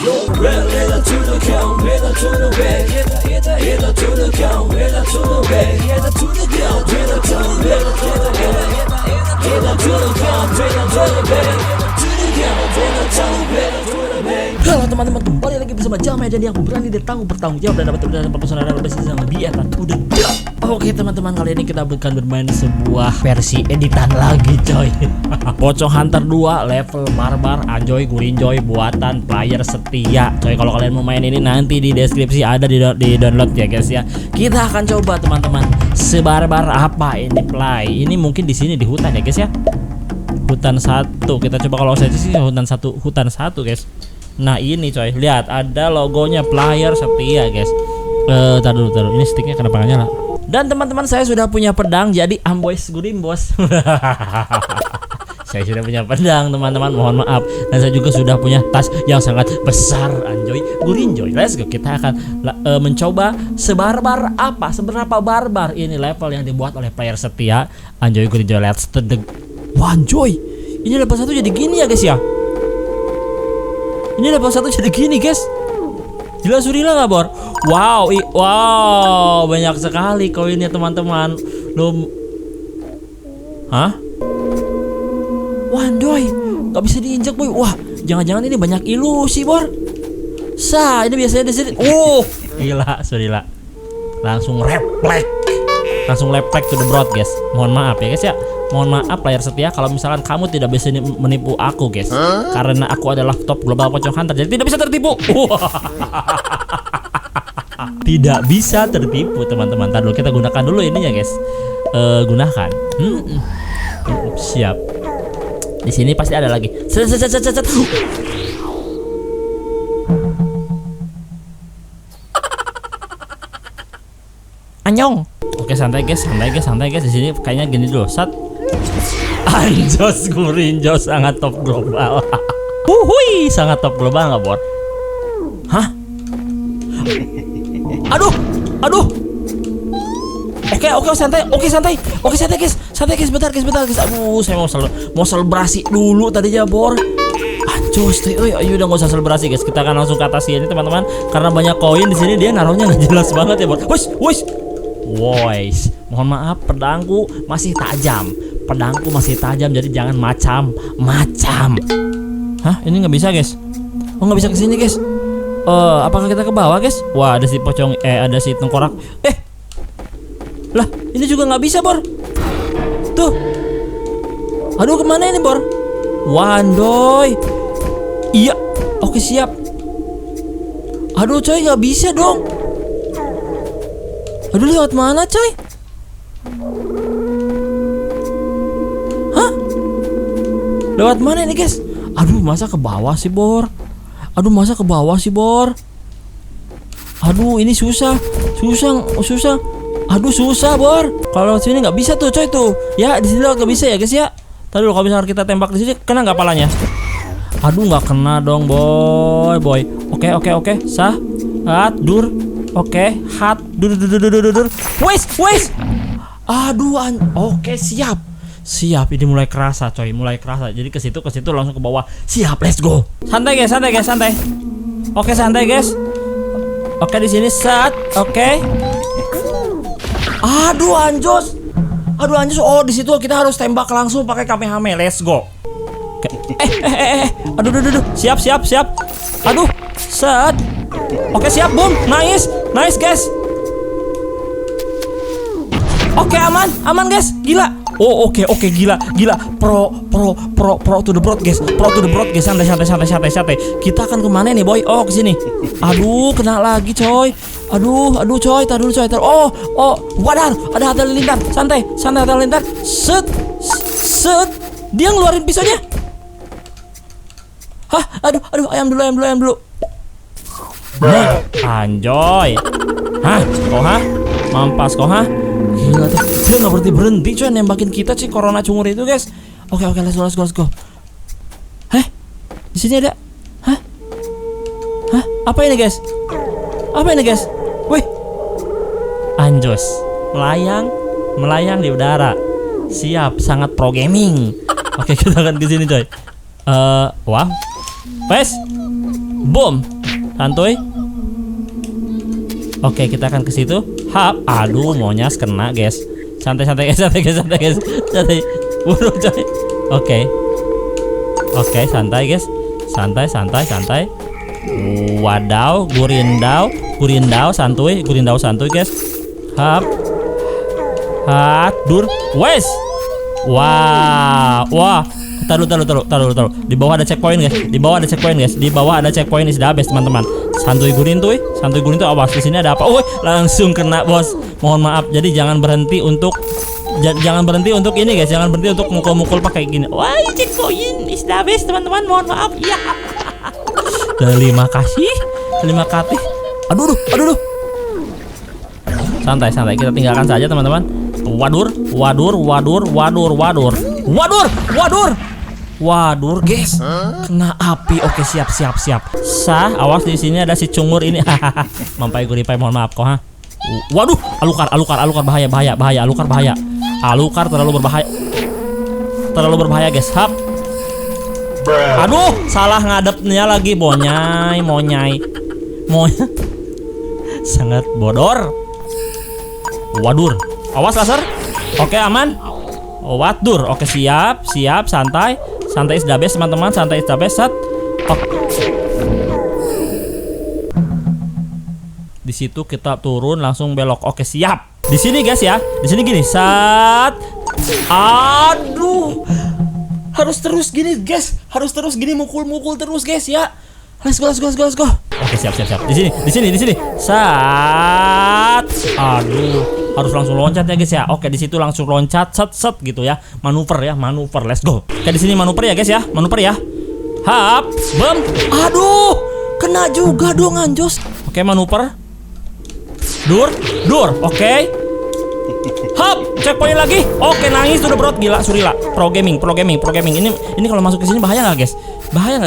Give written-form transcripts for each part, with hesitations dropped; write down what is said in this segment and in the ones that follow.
Halo teman-teman, kembali lagi bersama Jamai dan yang berani dan tangguh bertanggung jawab dan dapat berdasarkan personal dan basis yang lebih etat to the top. Oke teman-teman, kali ini kita akan bermain sebuah versi editan lagi coy. Pocong Hunter 2 level barbar, anjoy gurinjoy buatan player setia. Coy, kalau kalian mau main ini nanti di deskripsi ada di download ya guys ya. Kita akan coba teman-teman, sebarbar apa ini play. Ini mungkin di sini di hutan ya guys ya. Hutan 1. Kita coba, kalau saya sih hutan 1 guys. Nah ini coy, lihat ada logonya player setia guys. Taruh ini sticknya kenapa nggak nyala? Dan teman-teman, saya sudah punya pedang, jadi amboys gudim bos. Saya sudah punya pedang teman-teman, mohon maaf. Dan saya juga sudah punya tas yang sangat besar, anjoy gurinjoy. Let's go, kita akan mencoba sebarbar apa, seberapa barbar ini level yang dibuat oleh player setia, anjoy gurinjoy. Let's the wah anjoy, ini level 1 jadi gini ya guys ya. Ini level 1 jadi gini guys. Gila surila gak Bor? Wow, wow, banyak sekali koinnya teman-teman. Hah? Wah anjoy, gak bisa diinjak boy. Wah, jangan-jangan ini banyak ilusi Bor. Ini biasanya di sini. Gila surila. Langsung refleks to the broad guys. Mohon maaf ya guys ya. Mohon maaf player setia kalau misalkan kamu tidak bisa menipu aku guys. Karena aku adalah top global pocong hunter, jadi tidak bisa tertipu. Tidak bisa tertipu teman-teman. Ntar dulu kita gunakan dulu ininya guys. Gunakan. Siap. Di sini pasti ada lagi. Anyong. Oke, santai guys. Di sini kayaknya gini dulu. Anjos gurinjo sangat top global. Sangat top global nggak Bor? Hah? Aduh. Oke, santai guys. Bentar guys. Aduh, saya mau selebrasi dulu tadinya Bor. Anjos, ayo udah nggak usah selebrasi guys. Kita akan langsung ke atas ini teman-teman. Karena banyak koin di sini, dia naruhnya nggak jelas banget ya Bor. Wois, mohon maaf, pedangku masih tajam, jadi jangan macam. Hah, ini nggak bisa guys? Oh, nggak bisa ke sini guys. Apakah kita ke bawah guys? Wah, ada si pocong, ada si tengkorak. Lah, ini juga nggak bisa Bor. Tuh, aduh kemana ini Bor? Wandoy. Iya, oke siap. Aduh coy, nggak bisa dong. Aduh, lewat mana coy? Hah? Lewat mana ini guys? Aduh, masa ke bawah sih Bor? Aduh, ini susah. Aduh, susah Bor. Kalau lewat sini nggak bisa tuh coy tuh. Ya, di sini lewat nggak bisa ya guys ya. Tadi kalau misalnya kita tembak di sini, kena nggak palanya? Aduh, nggak kena dong boy. Oke. Dur. Oke, dur. Wes. Aduh, oke, siap. Ini mulai kerasa, coy, Jadi ke situ langsung ke bawah. Siap, let's go. Santai guys. Oke, santai guys. Oke, di sini oke. Aduh, anjos. Oh, di situ kita harus tembak langsung pakai Kamehameha. Let's go. Aduh. Siap. Aduh, Oke, siap, boom. Nice guys. Oke, aman guys. Gila. Oke, gila. Pro to the broad guys. Santai. Kita akan kemana nih boy? Oh, ke sini. Aduh, kena lagi coy. Aduh coy, tar dulu coy. Oh, wadar, ada halilintar. Santai halilintar. Set. Dia ngeluarin pisaunya. Hah, aduh, ayam dulu. Anjoy. Hah? Mampas kau, hah? Gila tuh. Dia nggak berhenti coy nembakin kita sih, corona cungur itu guys. Oke, let's go. Di sini ada. Hah? Apa ini guys? Wih. Anjos. Melayang di udara. Siap, sangat pro gaming. Oke, kita akan ke sini coy. Wah. Boom. santuy. Oke, kita akan ke situ. Hap, aduh, monyas kena, guys. Santai guys, santai. Buruk coy. Oke, santai guys. Santai. Wadaw, gurindau santuy guys. Hap. Dur. Wes. Wah. Taruh. Di bawah ada checkpoint guys. Di bawah ada checkpoint is the best, teman-teman. Santuy gurin tuh, awas di sini ada apa? Langsung kena, bos. Mohon maaf. Jadi jangan berhenti untuk ini guys. Jangan berhenti untuk mukul-mukul pakai gini. Wah, checkpoint is the best, teman-teman. Mohon maaf. Ya. Terima kasih. Aduh. Santai. Kita tinggalkan saja, teman-teman. Wadur, guys. Kena api. Oke, siap. Awas di sini ada si cungur ini. Mampai guripai, mohon maaf kok, ha. Waduh, alukar bahaya. Alukar terlalu berbahaya, guys. Hap. Aduh, salah ngadepnya lagi, monyai. Sangat bodor. Wadur. Awas laser. Oke, aman. Wadur. Oke, siap, santai is the best, teman-teman. Set. Di situ kita turun langsung belok. Oke, siap. Di sini guys ya. Di sini gini. Sat. Aduh. Harus terus gini, guys. Mukul terus, guys ya. Let's go. Oke, siap. Di sini. Sat. Aduh. Harus langsung loncat ya, guys ya. Oke, di situ langsung loncat, set gitu ya. Manuver. Let's go. Oke, di sini manuver ya, guys ya. Hap, bem. Aduh, kena juga dong, anjos. Oke, manuver. Dur. Oke. Hap, checkpoint lagi. Oke, nangis sudah bro, gila Surila. Pro gaming. Ini kalau masuk ke sini bahaya nggak, guys?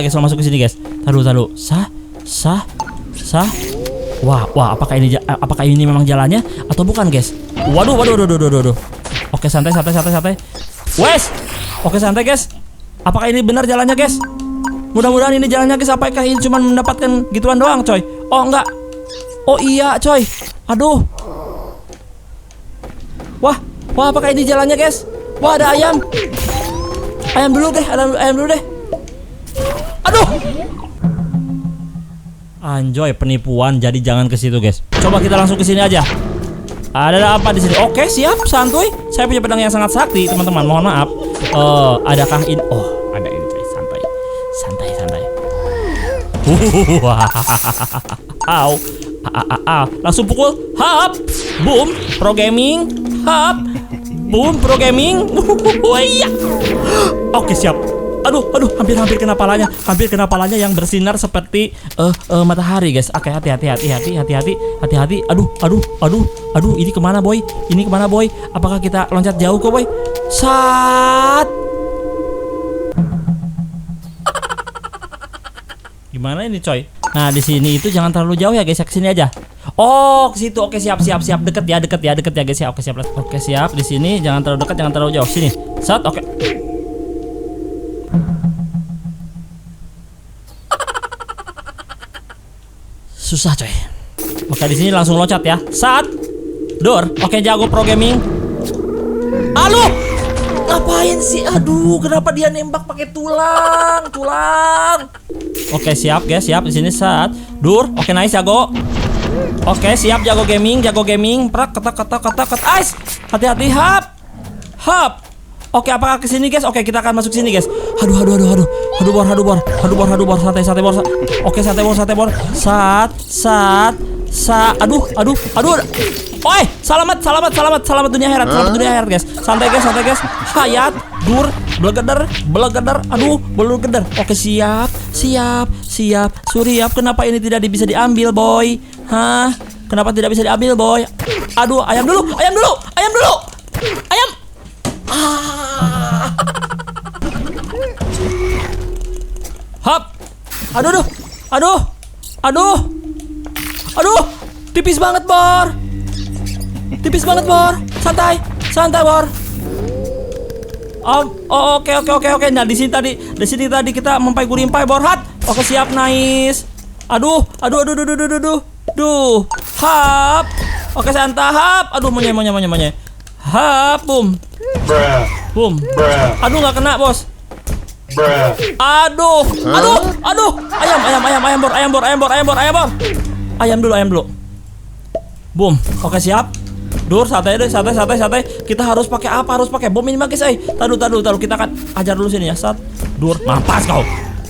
Kalau masuk ke sini, guys. Taruh. Sah. Wah, apakah ini memang jalannya atau bukan, guys? Waduh. Oke, santai. Wes. Oke, santai, guys. Apakah ini benar jalannya, guys? Mudah-mudahan ini jalannya, guys. Apakah ini cuma mendapatkan gituan doang, coy? Oh, enggak. Oh iya, coy. Aduh. Wah, apakah ini jalannya, guys? Wah, ada ayam. Ayam dulu deh. Aduh. Anjoy, penipuan. Jadi jangan ke situ, guys. Coba kita langsung ke sini aja. Ada apa di sini? Oke, siap, santuy. Saya punya pedang yang sangat sakti, teman-teman. Mohon maaf. Adakah ini? Oh, ada ini, coy. Santai. Au. Langsung pukul. Hap. Boom. Pro gaming. Hap. Boom. Pro gaming. Iya. Oke, siap. Aduh, hampir kena palanya. Yang bersinar seperti matahari, guys. Oke, hati-hati. Aduh, ini kemana, boy? Apakah kita loncat jauh kok, boy? Sat. Gimana ini, coy? Nah, di sini itu jangan terlalu jauh ya, guys. Ke sini aja. Oh, ke situ. Oke, siap. Deket ya, guys ya. Oke, siap. Di sini jangan terlalu dekat, jangan terlalu jauh. Sini. Sat, oke. Susah, coy. Oke, di sini langsung loncat ya. Sat. Dor. Oke, jago pro gaming. Aduh. Ngapain sih? Aduh, kenapa dia nembak pakai tulang? Oke, siap, guys. Di sini sat. Dur. Oke, nice, jago. Oke, siap, jago gaming. Prak, ketak. Ice. Hati-hati, hap. Oke, apakah ke sini, guys? Oke, kita akan masuk sini, guys. Aduh. Bor. Santai, bor. Oke, santai, bor. Sat. Aduh. Oi, selamat dunia akhirat, guys. Santai, guys. Hayat, dur, belegeder. Aduh, belegeder. Oke, siap. Suriap, kenapa ini tidak bisa diambil, boy? Hah? Kenapa tidak bisa diambil, boy? Aduh, ayam dulu. Ayam. Hap. Aduh. Tipis banget, Bor. Santai, Bor. Oke. Nah, di sini tadi kita mempai gurimpai, Bor. Hat. Oke, siap, nice. Aduh. Duh. Hap. Oke, santai. Hap. Aduh, monye. Hap, bum. Bum. Aduh, nggak kena, bos. Aduh. Ayam bor. Ayam dulu. Bum. Oke, siap. Dur, santai. Kita harus pakai apa? Harus pakai bom ini, guys. Taruh. Kita akan ajar dulu sini ya. Sat. Dur, mampas kau.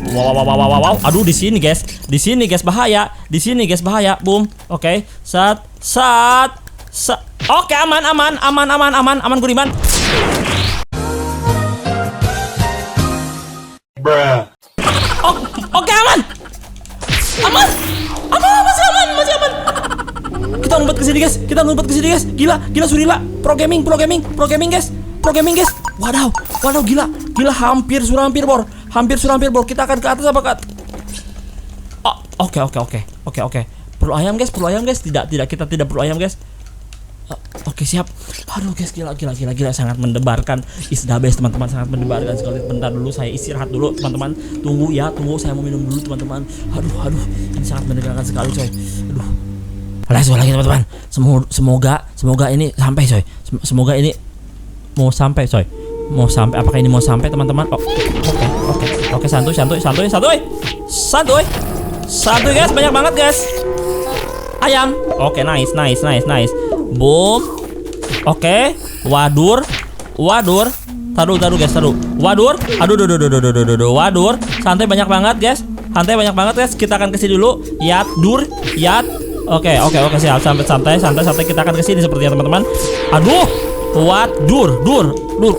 Wow. Aduh, di sini guys, bahaya. Boom. Oke. Sat. Oke, aman Guriman. Oke, aman. Masih aman. Kita ngumpet ke sini guys. Gila Surila. Pro gaming guys. Wadaw, gila. Hampir surampir bor. Kita akan ke atas apa ke atas? Oh, oke. Perlu ayam guys. Tidak, kita tidak perlu ayam guys. Oke, siap. Aduh guys, gila, sangat mendebarkan. Is the best, teman-teman, sangat mendebarkan sekali. Bentar dulu, saya istirahat dulu, teman-teman. Tunggu, saya mau minum dulu, teman-teman. Aduh, ini sangat mendebarkan sekali, coy. Aduh. Let's go lagi, teman-teman. Semoga ini sampai, coy. Semoga ini mau sampai, coy. Apakah ini mau sampai, teman-teman? Oke, santuy guys, banyak banget guys. Ayam. Oke, nice. Boom. Oke, wadur. Taruh guys. Wadur. Aduh. Wadur. Santai banyak banget guys. Kita akan kesini dulu. Yat. Oke, siap. Santai. Kita akan kesini sepertinya, teman-teman. Aduh. Dur.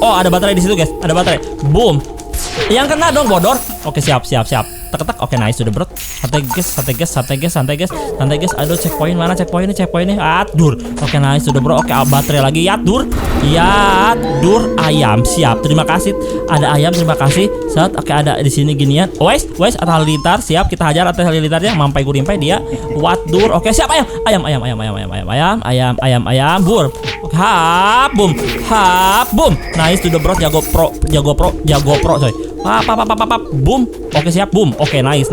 Oh, ada baterai di situ guys. Boom. Yang kena dong, bodor. Oke, siap. Tek. Oke, nice, sudah bro. Santai guys. Aduh, checkpoint mana? Checkpointnya. Dur. Oke, nice, sudah bro. Oke, baterai lagi. Dur. Ayam. Siap. Terima kasih. Ada ayam, terima kasih. Oke, ada di sini ginian. Wes, ada halilintar. Siap, kita hajar atas halilintarnya. Mampai gurimpai dia. Dur. Oke, siap. Ayam. Bur. Oke, hap, boom. Nice, sudah bro. Jago pro, coy. Boom. Oke, siap, boom. Oke, nice.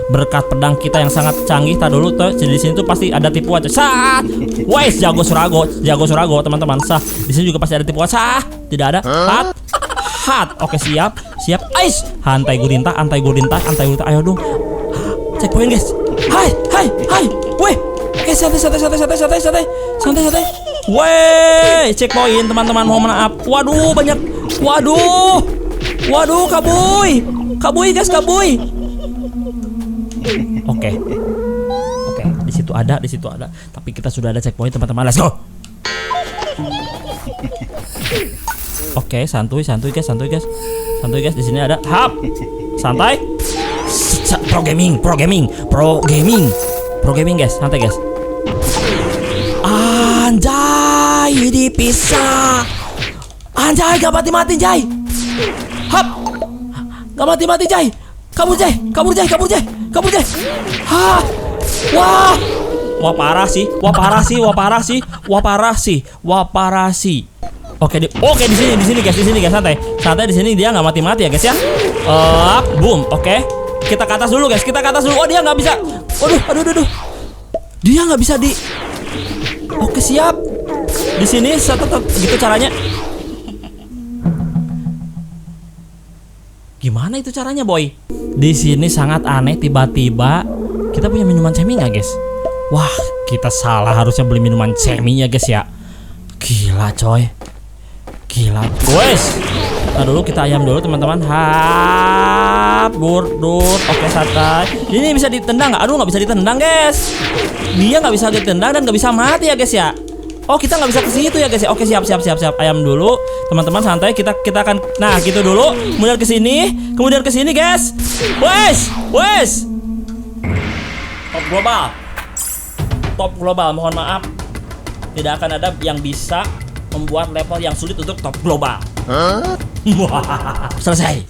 Berkat pedang kita yang sangat canggih. Tadi dulu tuh di sini tuh pasti ada tipuan. Sat. Wes, jago surago, teman-teman. Sah. Di sini juga pasti ada tipuan. Sah. Tidak ada. Hat. Oke, siap. Ais. Hantai gurinta. Ayo dong. Checkpoint, guys. Hai. Weh. Oke, santai. Weh, checkpoint, teman-teman. Mohon maaf. Waduh, banyak. Waduh, kabui guys. Oke, di situ ada. Tapi kita sudah ada checkpoint, teman-teman. Let's go. Oke, santuy guys. Di sini ada hap. Santai. Pro gaming guys. Santai guys. Anjay, dipisah. Anjay, gak mati-mati, Jay. Hap. Gak mati-mati, Jay. Kabur, Jay. Hah. Wah, parah sih. Oke, di sini guys. Santai di sini, dia nggak mati-mati ya guys ya. Boom. Oke. Kita ke atas dulu guys. Oh, dia nggak bisa. Aduh. Dia nggak bisa di. Oke, siap. Di sini gitu caranya. Gimana itu caranya, boy? Di sini sangat aneh, tiba-tiba kita punya minuman semi nggak, guys? Wah, kita salah, harusnya beli minuman semi ya, guys ya. Gila, coy. Wes. Nah, dulu kita ayam dulu, teman-teman. Dur. Oke, santai. Ini bisa ditendang nggak? Aduh, nggak bisa ditendang, guys. Dia nggak bisa ditendang dan nggak bisa mati ya, guys ya. Oh, kita nggak bisa ke situ ya guys ya. Oke, siap. Ayam dulu, teman-teman, santai. Kita akan, nah gitu dulu. Kemudian ke sini, guys. Wes. Top global. Mohon maaf, tidak akan ada yang bisa membuat level yang sulit untuk top global. Selesai.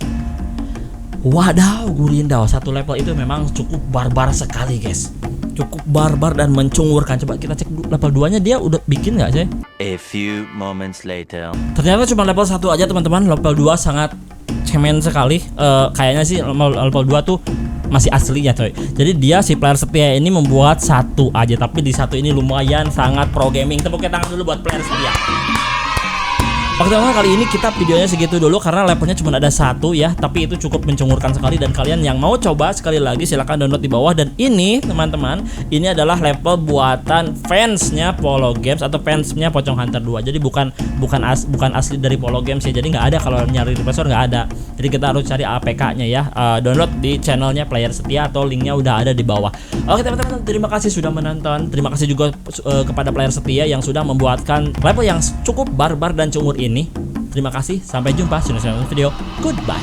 Wadaw, gurindau. Satu level itu memang cukup barbar sekali, guys. Cukup barbar dan mencungurkan. Coba kita cek level 2-nya, dia udah bikin nggak sih? A few moments later. Ternyata cuma level 1 aja, teman-teman. Level 2 sangat cemen sekali. Kayaknya sih level 2 tuh masih aslinya coy. Jadi dia si player setia ini membuat satu aja, tapi di satu ini lumayan sangat pro gaming. Tepuk tangan dulu buat player setia. Oke teman-teman, kali ini kita videonya segitu dulu karena levelnya cuma ada satu ya, tapi itu cukup mencengurkan sekali. Dan kalian yang mau coba sekali lagi silahkan download di bawah. Dan ini teman-teman, ini adalah level buatan fansnya Polo Games atau fansnya Pocong Hunter 2. Jadi bukan asli dari Polo Games ya. Jadi nggak ada, kalau nyari repressor nggak ada. Jadi kita harus cari APK-nya ya. Download di channelnya player setia atau linknya udah ada di bawah. Oke teman-teman, terima kasih sudah menonton. Terima kasih juga kepada player setia yang sudah membuatkan level yang cukup barbar dan cungur ini. Terima kasih, sampai jumpa di next video. Goodbye.